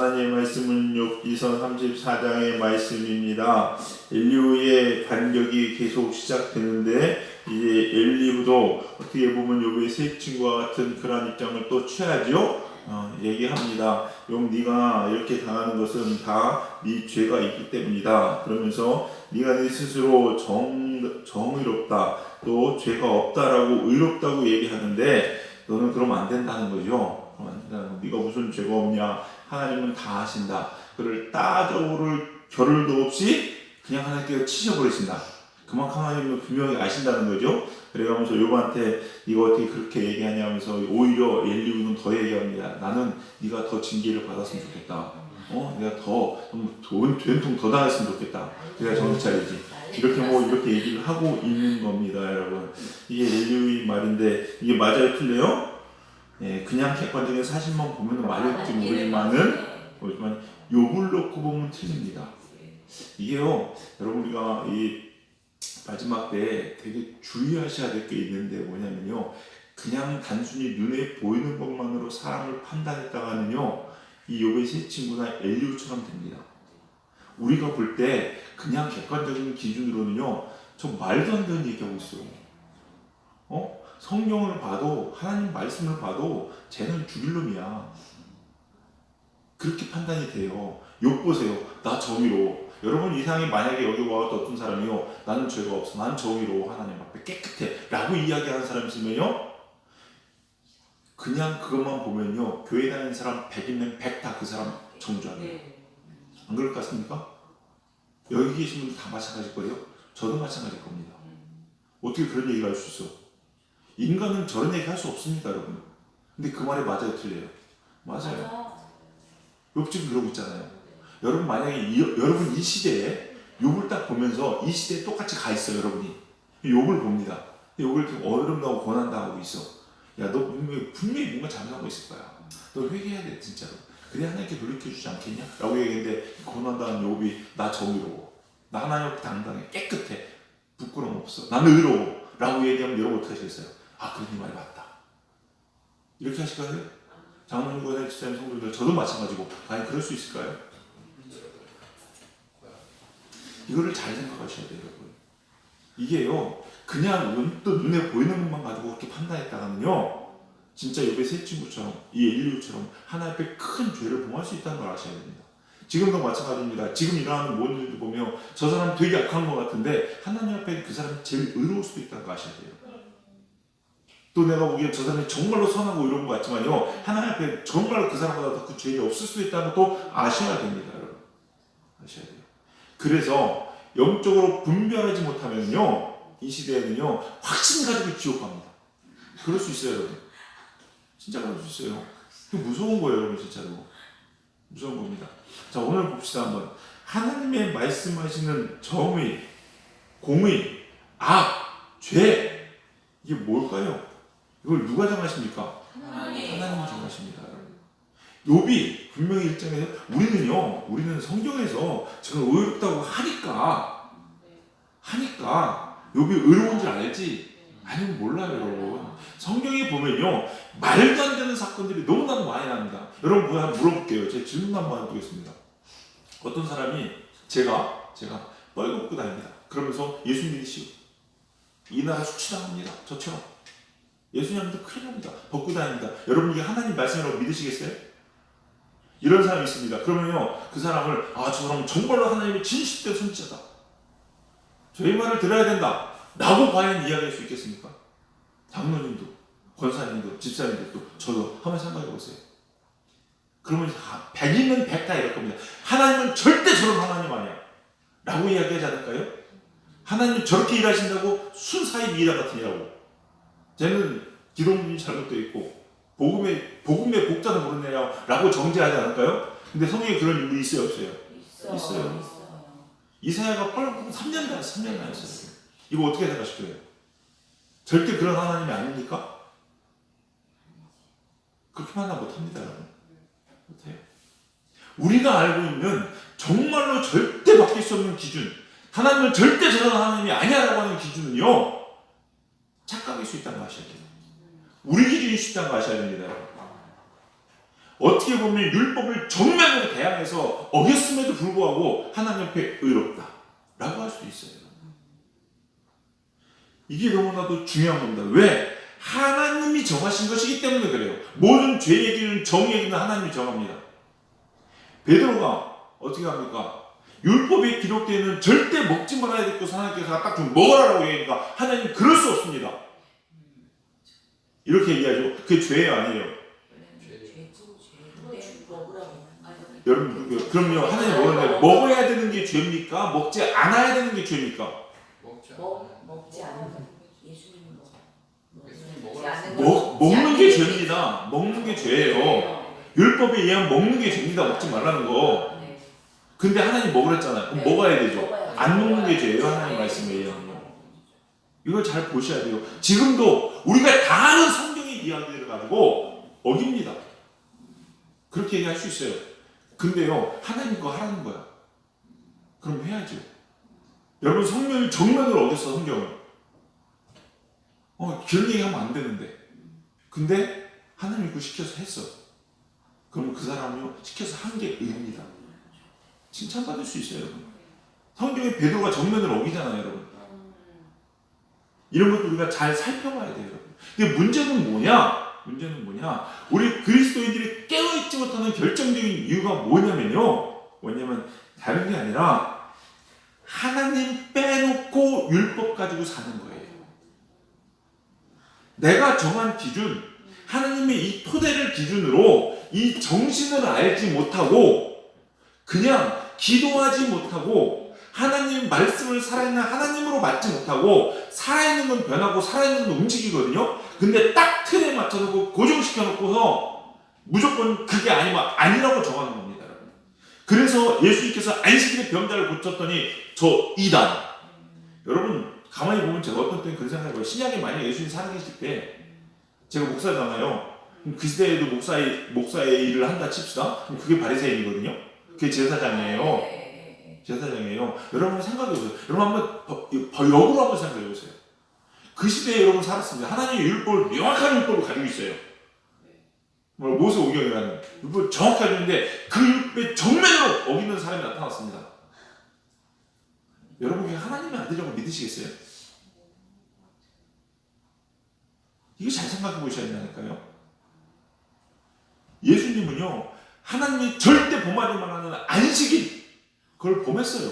하나님의 말씀은 욥기서 34장의 말씀입니다. 엘리후의 반격이 계속 시작되는데 이제 엘리후도 어떻게 보면 욥의 세 친구와 같은 그런 입장을 또 취하죠. 얘기합니다. 욥, 네가 이렇게 당하는 것은 다 네 죄가 있기 때문이다. 그러면서 네가 네 스스로 정의롭다, 또 죄가 없다라고 의롭다고 얘기하는데 너는 그러면 안 된다는 거죠. 네가 무슨 죄가 없냐? 하나님은 다 아신다. 그를 따져볼 겨를도 없이 그냥 하나님께서 치셔버리신다. 그만큼 하나님은 분명히 아신다는 거죠. 그래가면서 욥한테 네가 어떻게 그렇게 얘기하냐 하면서 오히려 엘리후는 더 얘기합니다. 나는 네가 더 징계를 받았으면 좋겠다. 내가 더 된통 더 당했으면 좋겠다. 내가 정신 차리지. 이렇게 얘기를 하고 있는 겁니다, 여러분. 이게 엘리후의 말인데 이게 맞아요, 틀려요? 그냥 객관적인 사실만 보면 맞을지 모르지만 욥을 놓고 보면 틀립니다. 이게요, 여러분 우리가 이 마지막 때 되게 주의하셔야 될 게 있는데 뭐냐면요, 그냥 단순히 눈에 보이는 것만으로 사람을 판단했다가는요, 이 욥의 세 친구나 엘리후처럼 됩니다. 우리가 볼 때 그냥 객관적인 기준으로는요, 저 말도 안 되는 얘기하고 있어요. 성경을 봐도 하나님 말씀을 봐도 쟤는 죽일 놈이야. 그렇게 판단이 돼요. 욥 보세요. 나 정의로워. 여러분 이상이 만약에 여기 와서 어떤 사람이요, 나는 죄가 없어, 나는 정의로워, 하나님 앞에 깨끗해 라고 이야기하는 사람이 있으면요, 그냥 그것만 보면요, 교회 다니는 사람 100이면 100 다 그 사람 정죄합니다. 안 그럴 것 같습니까? 여기 계신 분들 다 마찬가지일 거예요. 저도 마찬가지일 겁니다. 어떻게 그런 얘기를 할 수 있어? 인간은 저런 얘기 할 수 없습니다, 여러분. 근데 그 말이 맞아요, 틀려요? 맞아요. 욥 지금 그러고 있잖아요. 여러분 만약에 여러분 이 시대에 욥을 딱 보면서 이 시대에 똑같이 가 있어요, 여러분이. 욥을 봅니다. 욥을 이렇게 어른다고 권한다고 있어. 야, 너 분명히 뭔가 잘못하고 있을 거야. 너 회개해야 돼, 진짜로. 그래 하나님께 돌이켜주지 않겠냐? 라고 얘기했는데 권한다는 욥이 나 정의로워, 나 하나님 앞에 당당해, 깨끗해, 부끄러움 없어, 나는 의로워 라고 얘기하면 여러분 어떻게 하시겠어요? 아, 그래, 네 말이 맞다. 이렇게 하실까요? 장로님과 집사님 성도들, 저도 마찬가지고, 아니 그럴 수 있을까요? 이거를 잘 생각하셔야 돼요, 여러분. 이게요, 그냥 또 눈에 보이는 것만 가지고 그렇게 판단했다가는요, 진짜 욥의 세 친구처럼, 이 엘리후처럼 하나님 앞에 큰 죄를 범할 수 있다는 걸 아셔야 됩니다. 지금도 마찬가지입니다. 지금 일어나는 모든 일들 보면 저 사람 되게 약한 것 같은데 하나님 앞에 그 사람이 제일 의로울 수도 있다는 거 아셔야 돼요. 또 내가 보기엔 저 사람이 정말로 선하고 이런 것 같지만요, 하나님 앞에 정말로 그 사람보다 더 그 죄가 없을 수도 있다는 것도 아셔야 됩니다, 여러분. 아셔야 돼요. 그래서 영적으로 분별하지 못하면요, 이 시대에는요, 확신 가지고 지옥 갑니다. 그럴 수 있어요, 여러분. 진짜 그럴 수 있어요. 무서운 거예요, 여러분. 진짜로 무서운 겁니다. 자, 오늘 봅시다. 한번 하나님의 말씀하시는 정의, 공의, 악, 죄, 이게 뭘까요? 이걸 누가 정하십니까? 하나님이 정하십니다. 욥이 분명히 일장에서 우리는 성경에서 지금 의롭다고 하니까 욥이 의로운 줄 알지? 아니면 몰라요, 여러분. 성경에 보면요, 말도 안 되는 사건들이 너무나도 많이 납니다. 여러분 한번 물어볼게요. 제가 질문 한번 해보겠습니다. 어떤 사람이 제가 뻘거 벗고 다닙니다. 그러면서 예수 믿으시오, 이 나라 수치당합니다, 저처럼. 예수님도 큰일 납니다. 벗고 다닙니다. 여러분 이게 하나님 말씀이라고 믿으시겠어요? 이런 사람이 있습니다. 그러면요, 그 사람을 저 사람은 정말로 하나님의 진실된 선지자다, 저희 말을 들어야 된다 라고 과연 이야기할 수 있겠습니까? 장로님도, 권사님도, 집사님도, 저도 한번 생각해 보세요. 그러면 100이면 100 다 이럴 겁니다. 하나님은 절대 저런 하나님 아니야 라고 이야기하지 않을까요? 하나님 저렇게 일하신다고 순사입 이라 같으냐고, 쟤는 기독론이 잘못되어 있고 복음의 복자도 모르느냐 라고 정죄하지 않을까요? 근데 성경에 그런 인물이 있어요, 없어요? 있어요. 이사야가 뻘고 3년 다녔어요. 이거 어떻게 생각하실까요? 절대 그런 하나님이 아닙니까? 그렇게 판단 못합니다, 여러분. 못해요. 우리가 알고 있는 정말로 절대 바뀔 수 없는 기준, 하나님은 절대 저런 하나님이 아니야라고 하는 기준은요, 착각일 수 있다는 거 아셔야 돼요. 우리 기준일 수 있다는 거 아셔야 됩니다, 여러분. 어떻게 보면 율법을 정면으로 대항해서 어겼음에도 불구하고 하나님 앞에 의롭다 라고 할 수도 있어요. 이게 너무나도 중요한 겁니다. 왜? 하나님이 정하신 것이기 때문에 그래요. 모든 죄 얘기는 정 얘기는 하나님이 정합니다. 베드로가 어떻게 합니까? 율법에 기록되어 있는 절대 먹지 말아야 될 것을 하나님께서 딱 좀 먹으라고 얘기하니까 하나님 그럴 수 없습니다. 이렇게 얘기하죠. 그게 죄예요, 아니에요? 여러분, 그럼요. 하나님 뭐는데 먹어야 되는 게 죄입니까? 먹지 않아야 되는 게 죄입니까? 먹지 않는 예수님은 먹는 게 죄입니다. 먹는 게 죄예요. 율법에 의하면 먹는 게 죄입니다. 먹지 말라는 거. 근데 하나님 먹으랬잖아요. 그럼 먹어야 되죠. 안 먹는 게 죄예요. 하나님 말씀에 의하면요. 이걸 잘 보셔야 돼요. 지금도 우리가 다 아는 성경의 이야기를 가지고 어깁니다. 그렇게 얘기할 수 있어요. 근데요, 하나님 거 하라는 거야. 그럼 해야죠. 여러분, 성경을 정면으로 어겼어, 성경을. 그런 얘기하면 안 되는데. 근데 하나님이 그거 시켜서 했어. 그럼 그 사람은요, 시켜서 한 게 의입니다. 칭찬받을 수 있어요, 여러분. 성경의 베드로가 정면으로 어기잖아요, 여러분. 이런 것도 우리가 잘 살펴봐야 돼요, 여러분. 근데 문제는 뭐냐? 우리 그리스도인들이 깨어있지 못하는 결정적인 이유가 뭐냐면요. 다른 게 아니라 하나님 빼놓고 율법 가지고 사는 거예요. 내가 정한 기준, 하나님의 이 토대를 기준으로 이 정신을 알지 못하고 그냥 기도하지 못하고 하나님 말씀을 살아있는 하나님으로 맞지 못하고 살아있는 건 변하고 살아있는 건 움직이거든요. 근데 딱 틀에 맞춰놓고 고정시켜놓고서 무조건 그게 아니면 아니라고 정하는 겁니다. 여러분. 그래서 예수님께서 안식일에 병자를 고쳤더니 저 이단. 여러분 가만히 보면 제가 어떤 때는 그런 생각을 해요. 신약에 만약 예수님 살아계실 때 제가 목사잖아요. 그 시대에도 목사의 일을 한다 칩시다. 그럼 그게 바리새인이거든요. 그게 제사장이에요. 여러분 생각해보세요. 여러분 한번 역으로 한번 생각해보세요. 그 시대에 여러분 살았습니다. 하나님의 율법을 명확한 율법을 가지고 있어요. 모세오경이라는 율법을 정확하게 있는데 그 율법의 정면으로 어기는 사람이 나타났습니다. 여러분 그게 하나님의 아들이라고 믿으시겠어요? 이거 잘 생각해 보셔야 된다니까요. 예수님은요 하나님이 절대 범하지 말라는 안식일 그걸 범했어요.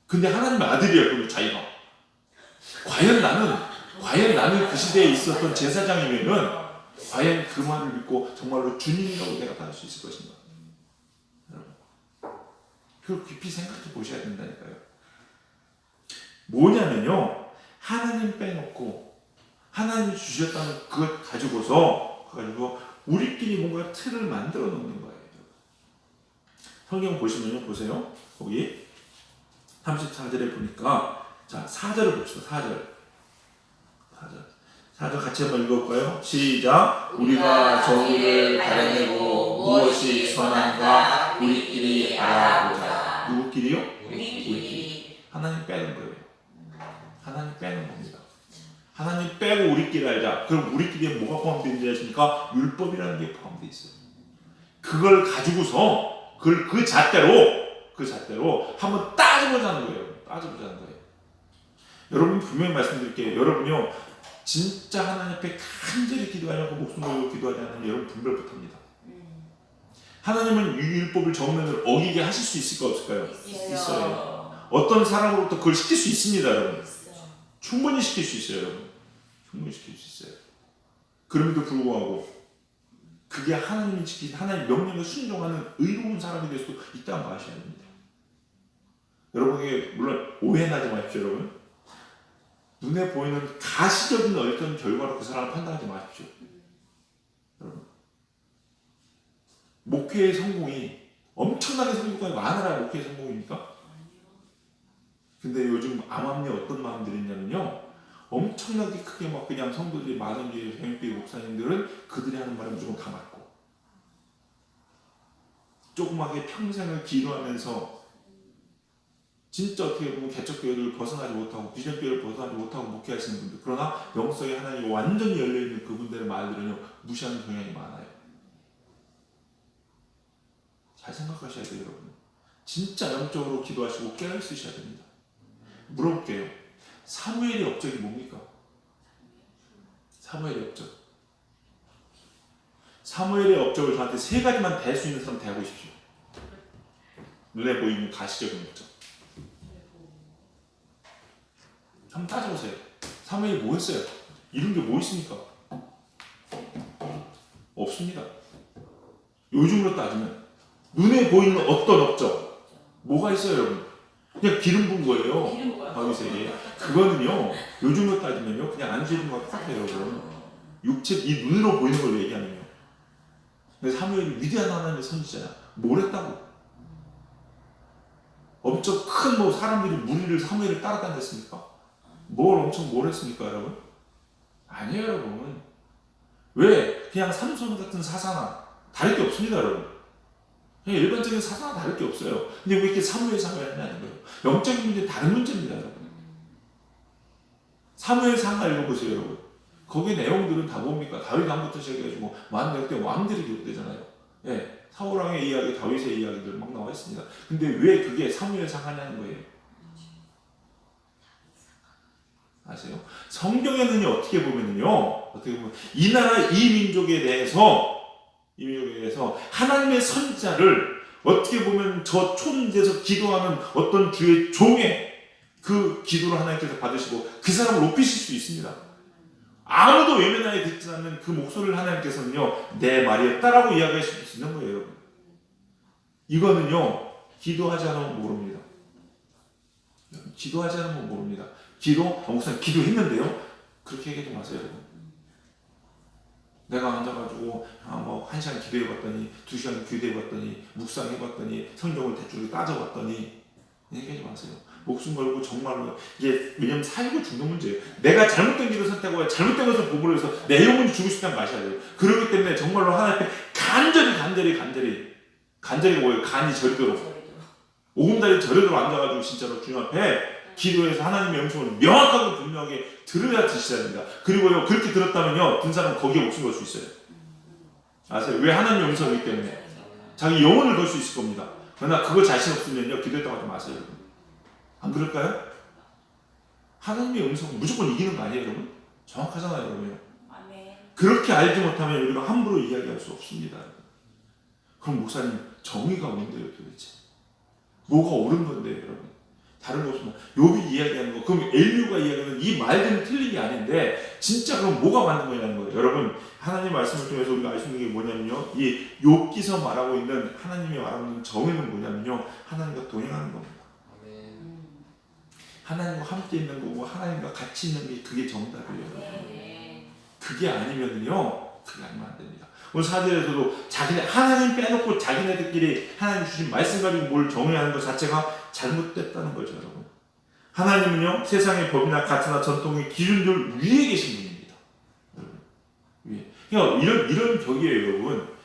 근데 하나님의 아들이야. 그리고 자기가 과연 나는 그 시대에 있었던 제사장이면은 과연 그 말을 믿고 정말로 주님이라고 내가 받을 수 있을 것인가? 여러분 그걸 깊이 생각해 보셔야 된다니까요. 뭐냐면요 하나님 빼놓고 하나님이 주셨다는 그것 가지고 우리끼리 뭔가 틀을 만들어 놓는 거예요. 성경 보시면요, 보세요. 거기 34절에 보니까 자 4절을 봅시다. 4절 같이 한번 읽어볼까요? 시작. 우리가 정의를 가려내고 무엇이 선한가 우리끼리 알아보자. 누구끼리요? 우리끼리. 하나님 빼는 거예요. 하나님 빼는 겁니다. 하나님 빼고 우리끼리 알자. 그럼 우리끼리에 뭐가 포함되어 있는지 아십니까? 율법이라는 게 포함되어 있어요. 그걸 가지고서 그 잣대로 한번 따져보자는 거예요. 여러분 분명히 말씀드릴게요. 여러분요 진짜 하나님 앞에 간절히 기도하지 않고 목숨 걸고 기도하지 않으면 여러분 분별 못합니다. 하나님은 율법을 정면으로 어기게 하실 수 있을까 없을까요? 있어요. 어떤 사람으로부터 그걸 시킬 수 있습니다. 여러분 충분히 시킬 수 있어요. 여러분 충분히 시킬 수 있어요. 그럼에도 불구하고 그게 하나님이 지킨 하나님 명령에 순종하는 의로운 사람이 될 수도 있다는 거 아셔야 됩니다. 여러분에게 물론 오해하지 마십시오. 여러분 눈에 보이는 가시적인 어떤 결과로 그 사람을 판단하지 마십시오. 여러분 목회의 성공이 엄청나게 성공이 많으라 목회의 성공입니까? 근데 요즘 암암리에 어떤 마음들이 있냐면요 엄청나게 크게 막 그냥 성도들이 많은 게 병역교회 목사님들은 그들이 하는 말에 무조건 다 맞고 조그맣게 평생을 기도하면서 진짜 어떻게 보면 개척교회를 벗어나지 못하고 비전교회를 벗어나지 못하고 목회하시는 분들 그러나 영성의 하나님이 완전히 열려있는 그분들의 말들은요 무시하는 경향이 많아요. 잘 생각하셔야 돼요, 여러분. 진짜 영적으로 기도하시고 깨어있으셔야 됩니다. 물어볼게요. 사무엘의 업적이 뭡니까? 사무엘의 업적. 사무엘의 업적을 저한테 세 가지만 댈 수 있는 사람 대하보십시오. 눈에 보이는 가시적인 업적. 한번 따져보세요. 사무엘이 뭐 했어요? 이룬 게 뭐 있습니까? 없습니다. 요즘으로 따지면 눈에 보이는 어떤 업적 뭐가 있어요, 여러분? 그냥 기름 부은 거예요. 다윗에게. 그거는요, 요즘으로 따지면요, 그냥 안수해준 것 같아요, 여러분. 육체, 이 눈으로 보이는 걸 얘기하면요. 근데 사무엘이 위대한 하나님의 선지자야. 뭘 했다고? 엄청 큰 뭐 사람들이 무리를 사무엘을 따라다녔습니까? 뭘 했습니까, 여러분? 아니에요, 여러분. 왜? 그냥 삼손 같은 사사나 다를 게 없습니다, 여러분. 그냥 일반적인 사사나 다를 게 없어요. 근데 왜 이렇게 사무엘 하냐는 거예요. 영적인 문제 다른 문제입니다, 여러분. 사무엘 상하 읽어보세요, 여러분. 거기 내용들은 다 뭡니까? 다윗 왕부터 시작해가지고 만날 때 왕들이 기록되잖아요. 예, 사울왕의 이야기, 다윗의 이야기들 막 나와 있습니다. 근데 왜 그게 사무엘 상하냐는 거예요. 아세요? 성경에는요, 어떻게 보면 이 나라 이 민족에 대해서 하나님의 선지자를 어떻게 보면 저 촌지에서 기도하는 어떤 주의 종의 그 기도를 하나님께서 받으시고 그 사람을 높이실 수 있습니다. 아무도 외면하게 듣지 않는 그 목소리를 하나님께서는요, 내 말이었다라고 이야기하실 수 있는 거예요, 여러분. 이거는요, 기도하지 않으면 모릅니다. 기도하지 않으면 모릅니다. 목사님 기도했는데요? 그렇게 얘기하지 마세요, 여러분. 내가 앉아가지고, 뭐, 1시간 기도해봤더니, 2시간 기도해봤더니, 묵상해봤더니, 성경을 대충 따져봤더니, 얘기하지 마세요. 목숨 걸고 정말로, 이게, 왜냐면 살고 죽는 문제예요. 내가 잘못된 길을 선택하고, 잘못된 것을 보므로 해서 내 영혼이 죽을 수 있다는 걸 아셔야 돼요. 그렇기 때문에 정말로 하나님 앞에 간절히 뭐예요? 간이 저리도록. 오금다리 저리도록 앉아가지고, 진짜로 주님 앞에, 기도해서 하나님의 영성을 명확하고 분명하게 들어야 드셔야 됩니다. 그리고요, 그렇게 들었다면요, 든 사람은 거기에 목숨 걸 수 있어요. 아세요? 왜? 하나님의 영성이기 때문에. 자기 영혼을 걸 수 있을 겁니다. 그러나 그거 자신 없으면요, 기도했다고 하지 마세요, 여러분. 안 그럴까요? 하나님의 음성은 무조건 이기는 거 아니에요, 여러분? 정확하잖아요, 여러분. 그렇게 알지 못하면 우리가 함부로 이야기할 수 없습니다. 그럼 목사님, 정의가 뭔데요, 도대체? 뭐가 옳은 건데요, 여러분? 다른 거 없습니다. 욥이 이야기하는 거, 그럼 엘리후가 이야기하는 이 말들은 틀린 게 아닌데 진짜 그럼 뭐가 맞는 거냐는 거예요. 여러분, 하나님 말씀을 통해서 우리가 알 수 있는 게 뭐냐면요, 이 욥기서 말하고 있는 하나님이 말하고 있는 정의는 뭐냐면요, 하나님과 동행하는 겁니다. 하나님과 함께 있는 거고 하나님과 같이 있는 게 그게 정답이에요. 그게 아니면요, 그게 아니면 안 됩니다. 오늘 사절에서도 하나님 빼놓고 자기네들끼리 하나님 주신 말씀 가지고 뭘 정의하는 것 자체가 잘못됐다는 거죠, 여러분. 하나님은요, 세상의 법이나 가치나 전통의 기준들 위에 계신 분입니다. 여러분, 위에. 그러니까 이런 격이에요, 여러분.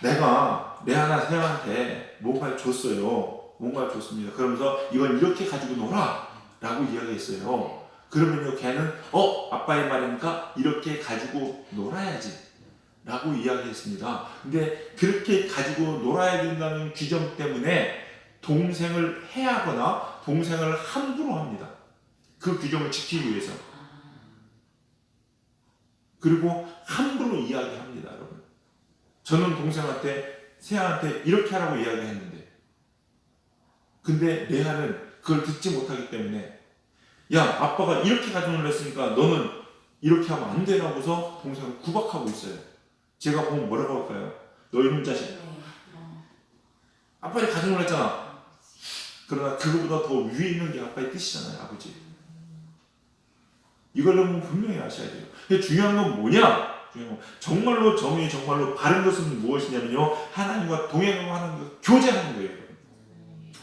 내가 내 하나 세한테 뭔가를 줬어요. 뭔가를 줬습니다. 그러면서 이건 이렇게 가지고 놀아 라고 이야기했어요. 그러면요, 걔는 아빠의 말이니까 이렇게 가지고 놀아야지 라고 이야기했습니다. 근데 그렇게 가지고 놀아야 된다는 규정 때문에 동생을 해하거나 동생을 함부로 합니다. 그 규정을 지키기 위해서. 그리고 함부로 이야기합니다, 여러분. 저는 동생한테, 세아한테 이렇게 하라고 이야기했는데, 근데 레아는 그걸 듣지 못하기 때문에, 야, 아빠가 이렇게 가정을 했으니까 너는 이렇게 하면 안 되라고서 동생을 구박하고 있어요. 제가 보면 뭐라고 할까요? 너 이놈 자식. 아빠의 가정을 했잖아. 그러나 그거보다 더 위에 있는 게 아빠의 뜻이잖아요, 아버지. 이걸 너무 분명히 아셔야 돼요. 근데 중요한 건 뭐냐? 정말로 정의, 정말로 바른 것은 무엇이냐면요, 하나님과 동행하고 하나님과 교제하는 거예요.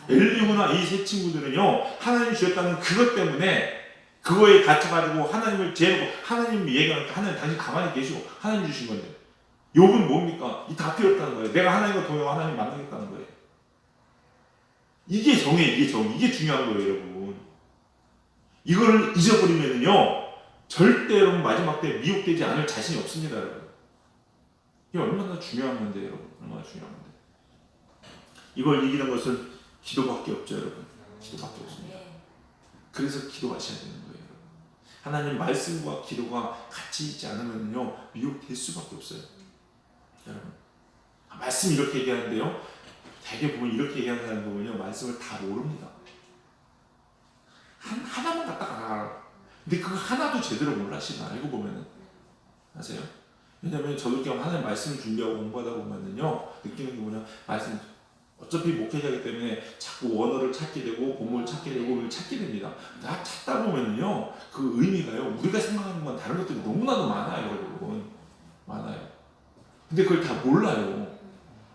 엘리후나 이 세 친구들은요, 하나님이 주셨다는 그것 때문에 그거에 갇혀가지고 하나님을 제놓고, 하나님 얘기하니까 하나님 당신 가만히 계시고 하나님 주신 건데, 욥은 뭡니까? 이 다 필요 없다는 거예요. 내가 하나님과 동행하고 하나님 만나겠다는 거예요. 이게 정의, 이게 중요한 거예요, 여러분. 이거를 잊어버리면요, 절대 여러분 마지막 때 미혹되지 않을 자신이 없습니다, 여러분. 이게 얼마나 중요한 건데, 여러분. 얼마나 중요한 건데. 이걸 이기는 것은 기도밖에 없죠, 여러분. 기도밖에 없습니다. 네. 그래서 기도하셔야 되는 거예요, 여러분. 하나님 말씀과 기도가 같이 있지 않으면요 미혹될 수밖에 없어요, 여러분. 말씀 이렇게 얘기하는데요, 대개 보면 이렇게 얘기하는 사람 보면요 말씀을 다 모릅니다. 하나만 갖다가 알아. 근데 그 하나도 제대로 몰라, 지금 알고 보면은. 아세요? 왜냐면 저도 그냥 하나님 말씀을 준비하고 공부하다 보면은요 느끼는 게 뭐냐, 말씀 어차피 목회자이기 때문에 자꾸 원어를 찾게 되고 본문을 찾게 되고 을 찾게 됩니다. 다 찾다 보면은요 그 의미가요 우리가 생각하는 건 다른 것들이 너무나도 많아요, 여러분. 많아요. 근데 그걸 다 몰라요.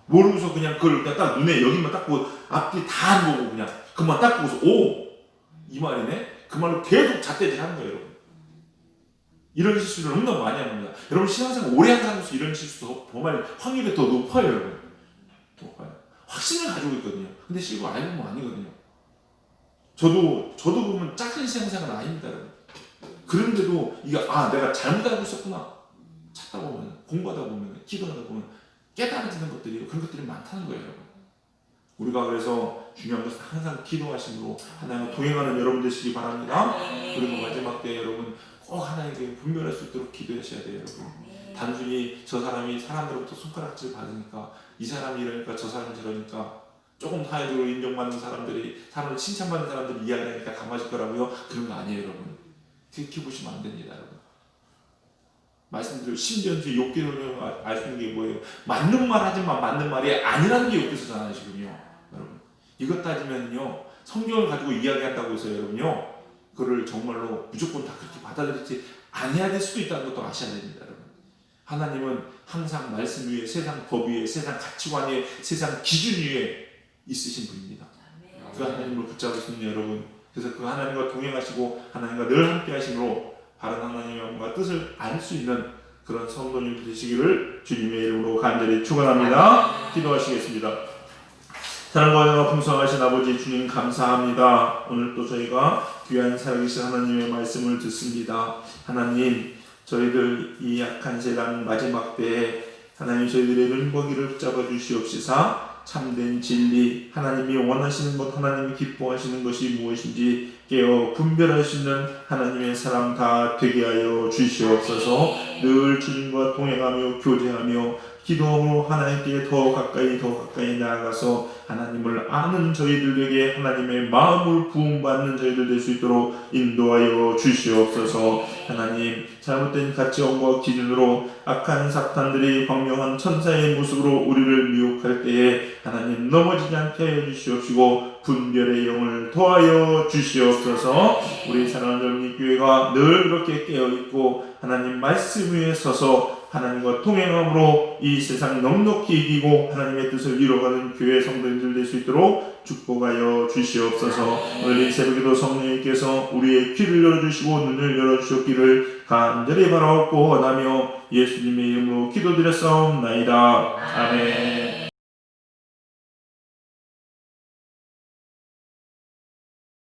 모르고서 그냥 그걸 그냥 딱 눈에 여기만 딱 보고 앞뒤 다 안 보고 그냥 그만 딱 보고서 오! 이 말이네? 그 말로 계속 잣대질 하는 거예요, 여러분. 이런 실수를 너무나 많이 합니다. 여러분 신앙생활 오래 한 사람으로서 이런 실수도 범할 확률이 더 높아요, 여러분. 높아요. 확신을 가지고 있거든요. 근데 실고 알고 보면 아니거든요. 저도 보면 작은 신앙생활은 아닙니다, 여러분. 그런데도 이게 내가 잘못 알고 있었구나. 찾다 보면, 공부하다 보면, 기도하다 보면 깨달아지는 것들이 그런 것들이 많다는 거예요, 여러분. 우리가 그래서 중요한 것은 항상 기도하심으로 하나님과 동행하는 여러분 되시기 바랍니다. 그리고 마지막 때 여러분 꼭 하나님께 분별할 수 있도록 기도하셔야 돼요, 여러분. 단순히 저 사람이 사람들로부터 손가락질 받으니까 이 사람이 이러니까 저 사람이 저러니까 조금 사회적으로 인정받는 사람들이 사람을 칭찬받는 사람들이 이야기하니까 다 맞을 거라고요? 그런 거 아니에요, 여러분. 그렇게 보시면 안 됩니다, 여러분. 말씀드린 신전지 욥기를 알 수 있는 게 뭐예요? 맞는 말 하지만 맞는 말이 아니라는 게 욥기서잖아요, 지금요, 여러분. 이것 따지면요 성경을 가지고 이야기한다고 해서 여러분요 그를 정말로 무조건 다 그렇게 받아들이지 아니해야 될 수도 있다는 것도 아셔야 됩니다, 여러분. 하나님은 항상 말씀 위에, 세상 법 위에, 세상 가치관 위에, 세상 기준 위에 있으신 분입니다. 그 하나님을 붙잡으시는 여러분, 그래서 그 하나님과 동행하시고 하나님과 늘 함께 하심으로 바른 하나님의 마음과 뜻을 알 수 있는 그런 성도님 되시기를 주님의 이름으로 간절히 축원합니다. 기도하시겠습니다. 사랑과 은혜가 풍성하신 아버지 주님 감사합니다. 오늘 또 저희가 귀한 살아계신 하나님의 말씀을 듣습니다. 하나님, 저희들 이 약한 세상 마지막 때에 하나님 저희들의 눈과 귀를 붙잡아 주시옵시사 참된 진리, 하나님이 원하시는 것, 하나님이 기뻐하시는 것이 무엇인지 깨어 분별할 수 있는 하나님의 사람 다 되게 하여 주시옵소서. 늘 주님과 동행하며 교제하며 기도함으로 하나님께 더 가까이 나아가서 하나님을 아는 저희들에게 하나님의 마음을 부음받는 저희들 될 수 있도록 인도하여 주시옵소서. 하나님, 잘못된 가치관과 기준으로 악한 사탄들이 광명한 천사의 모습으로 우리를 미혹할 때에 하나님 넘어지지 않게 하여 주시옵시고 분별의 영을 더하여 주시옵소서. 우리 사랑하는 여러분 교회가 늘 그렇게 깨어있고 하나님 말씀 위에 서서 하나님과 통행함으로 이 세상 넉넉히 이기고 하나님의 뜻을 이뤄가는 교회 성도님들 될 수 있도록 축복하여 주시옵소서. 오늘 이 새벽에도 성령님께서 우리의 귀를 열어주시고 눈을 열어주셨기를 간절히 바라옵고 원하며 예수님의 이름으로 기도드렸사옵나이다. 아멘.